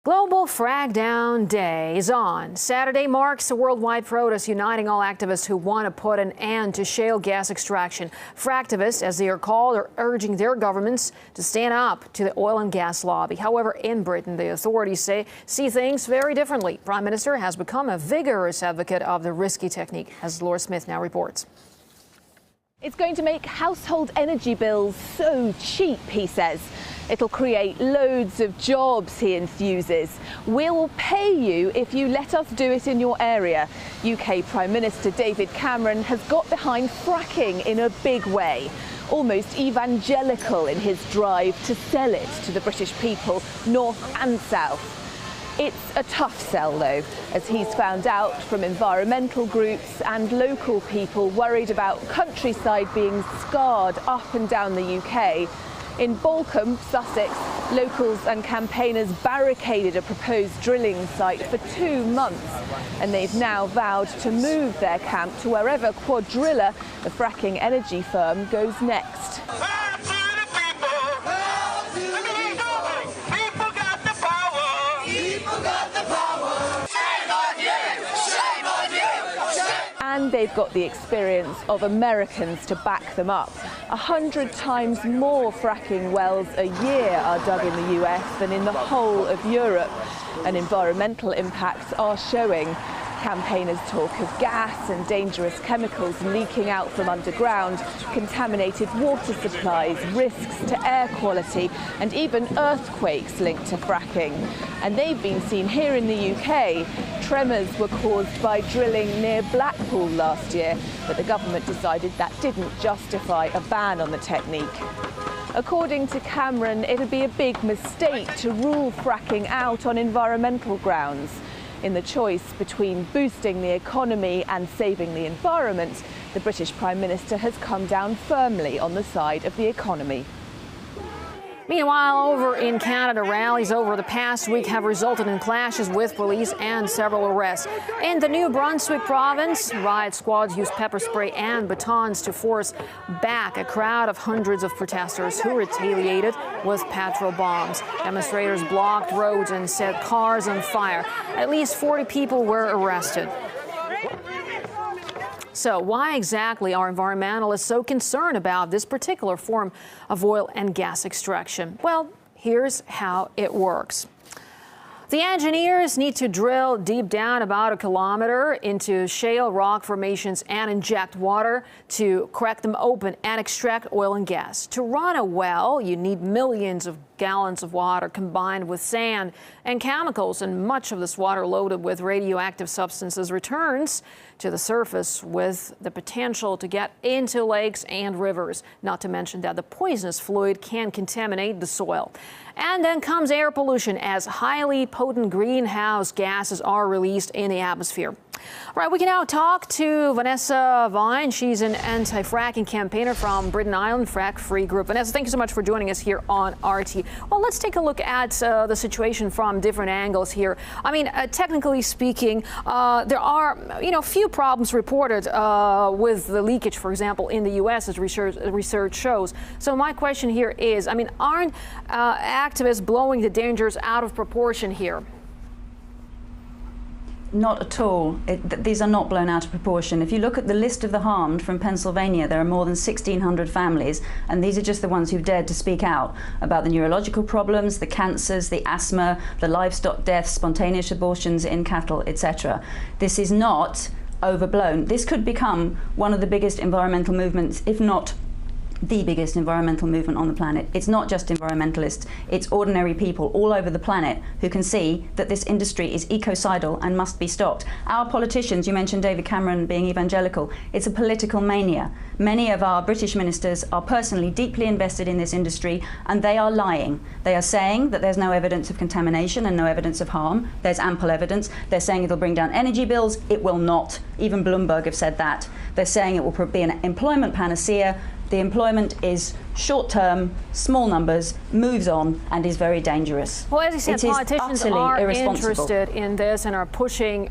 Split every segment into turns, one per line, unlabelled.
Global Frackdown Day is on. Saturday marks a worldwide protest uniting all activists who want to put an end to shale gas extraction. Fracktivists, as they are called, are urging their governments to stand up to the oil and gas lobby. However, in Britain, the authorities see things very differently. Prime Minister has become a vigorous advocate of the risky technique, as Laura Smith now reports.
It's going to make household energy bills so cheap, he says. It'll create loads of jobs, he enthuses. We'll pay you if you let us do it in your area. UK Prime Minister David Cameron has got behind fracking in a big way, almost evangelical in his drive to sell it to the British people, north and south. It's a tough sell, though, as he's found out from environmental groups and local people worried about countryside being scarred up and down the UK. In Balcombe, Sussex, locals and campaigners barricaded a proposed drilling site for 2 months, and they've now vowed to move their camp to wherever Quadrilla, the fracking energy firm, goes next. And they've got the experience of Americans to back them up. 100 times more fracking wells a year are dug in the US than in the whole of Europe, and environmental impacts are showing. Campaigners talk of gas and dangerous chemicals leaking out from underground, contaminated water supplies, risks to air quality, and even earthquakes linked to fracking. And they've been seen here in the UK. Tremors were caused by drilling near Blackpool last year, but the government decided that didn't justify a ban on the technique. According to Cameron, it'd be a big mistake to rule fracking out on environmental grounds. In the choice between boosting the economy and saving the environment, the British Prime Minister has come down firmly on the side of the economy.
Meanwhile, over in Canada, rallies over the past week have resulted in clashes with police and several arrests. In the New Brunswick province, riot squads used pepper spray and batons to force back a crowd of hundreds of protesters who retaliated with petrol bombs. Demonstrators blocked roads and set cars on fire. At least 40 people were arrested. So why exactly are environmentalists so concerned about this particular form of oil and gas extraction? Well, here's how it works. The engineers need to drill deep down about 1 kilometer into shale rock formations and inject water to crack them open and extract oil and gas. To run a well, you need millions of gallons of water combined with sand and chemicals, and much of this water loaded with radioactive substances returns to the surface with the potential to get into lakes and rivers, not to mention that the poisonous fluid can contaminate the soil. And then comes air pollution, as highly potent greenhouse gases are released in the atmosphere. All right, we can now talk to Vanessa Vine. She's an anti-fracking campaigner from Britain Island Frack Free Group. Vanessa, thank you so much for joining us here on RT. Well, let's take a look at the situation from different angles here. I mean, technically speaking, there are, few problems reported with the leakage, for example, in the U.S., as research shows. So my question here is, I mean, aren't activists blowing the dangers out of proportion here?
Not at all. These are not blown out of proportion. If you look at the list of the harmed from Pennsylvania, there are more than 1,600 families, and these are just the ones who've dared to speak out about the neurological problems, the cancers, the asthma, the livestock deaths, spontaneous abortions in cattle, etc. This is not overblown. This could become one of the biggest environmental movements, if not the biggest environmental movement on the planet. It's not just environmentalists, it's ordinary people all over the planet who can see that this industry is ecocidal and must be stopped. Our politicians, you mentioned David Cameron being evangelical, it's a political mania. Many of our British ministers are personally deeply invested in this industry, and they are lying. They are saying that there's no evidence of contamination and no evidence of harm. There's ample evidence. They're saying it'll bring down energy bills. It will not. Even Bloomberg have said that. They're saying it will be an employment panacea. The employment is short-term, small numbers, moves on, and is very dangerous.
Well, as you said, politicians are interested in this and are pushing,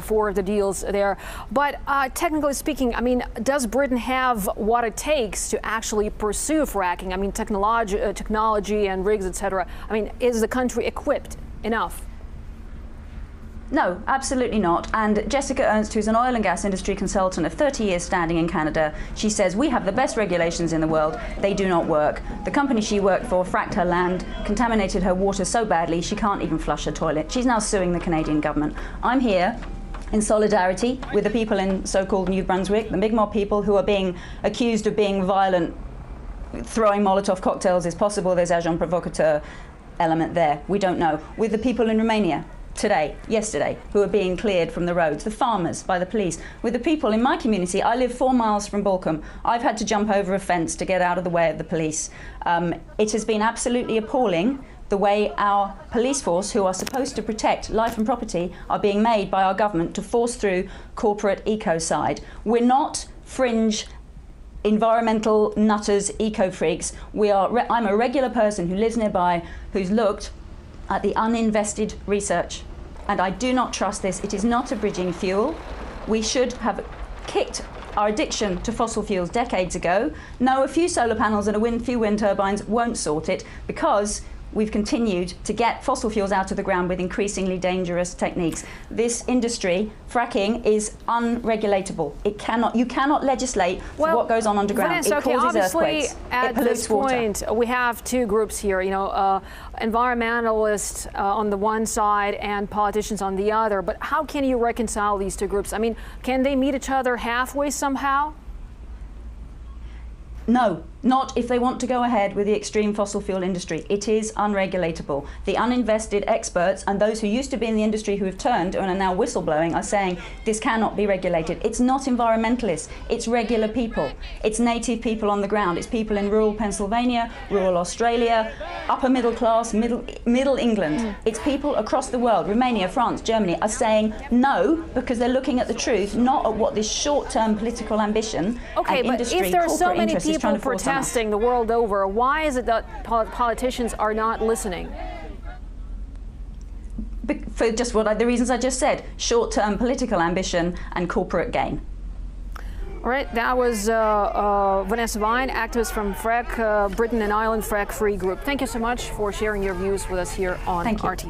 for the deals there. But technically speaking, I mean, does Britain have what it takes to actually pursue fracking? I mean, technology and rigs, etc. I mean, is the country equipped enough?
No, absolutely not. And Jessica Ernst, who's an oil and gas industry consultant of 30 years standing in Canada, she says, we have the best regulations in the world. They do not work. The company she worked for fracked her land, contaminated her water so badly she can't even flush her toilet. She's now suing the Canadian government. I'm here in solidarity with the people in so-called New Brunswick, the Mi'kmaq people who are being accused of being violent. Throwing Molotov cocktails is possible. There's agent provocateur element there. We don't know. With the people in Romania, yesterday, who are being cleared from the roads, the farmers by the police, with the people in my community. I live 4 miles from Balcombe. I've had to jump over a fence to get out of the way of the police. It has been absolutely appalling the way our police force, who are supposed to protect life and property, are being made by our government to force through corporate ecocide. We're not fringe environmental nutters, eco-freaks. I'm a regular person who lives nearby, who's looked at the uninvested research, and I do not trust this. It is not a bridging fuel. We should have kicked our addiction to fossil fuels decades ago. No, a few solar panels and a few wind turbines won't sort it, because we've continued to get fossil fuels out of the ground with increasingly dangerous techniques. This industry, fracking, is unregulatable. You cannot legislate for what goes on underground.
Vanessa,
it causes earthquakes.
At this point, we have two groups here, environmentalists on the one side and politicians on the other. But how can you reconcile these two groups? I mean, can they meet each other halfway somehow?
No, not if they want to go ahead with the extreme fossil fuel industry. It is unregulatable. The uninvested experts and those who used to be in the industry who have turned and are now whistleblowing are saying this cannot be regulated. It's not environmentalists, it's regular people. It's native people on the ground. It's people in rural Pennsylvania, rural Australia, upper middle class, middle England. It's people across the world, Romania, France, Germany, are saying no, because they're looking at the truth, not at what this short-term political ambition and industry,
if there are so many
people
protesting the world over, why is it that politicians are not listening?
For just the reasons I just said: short-term political ambition and corporate gain.
All right, that was Vanessa Vine, activist from Frack, Britain and Ireland Frack Free Group. Thank you so much for sharing your views with us here on RT.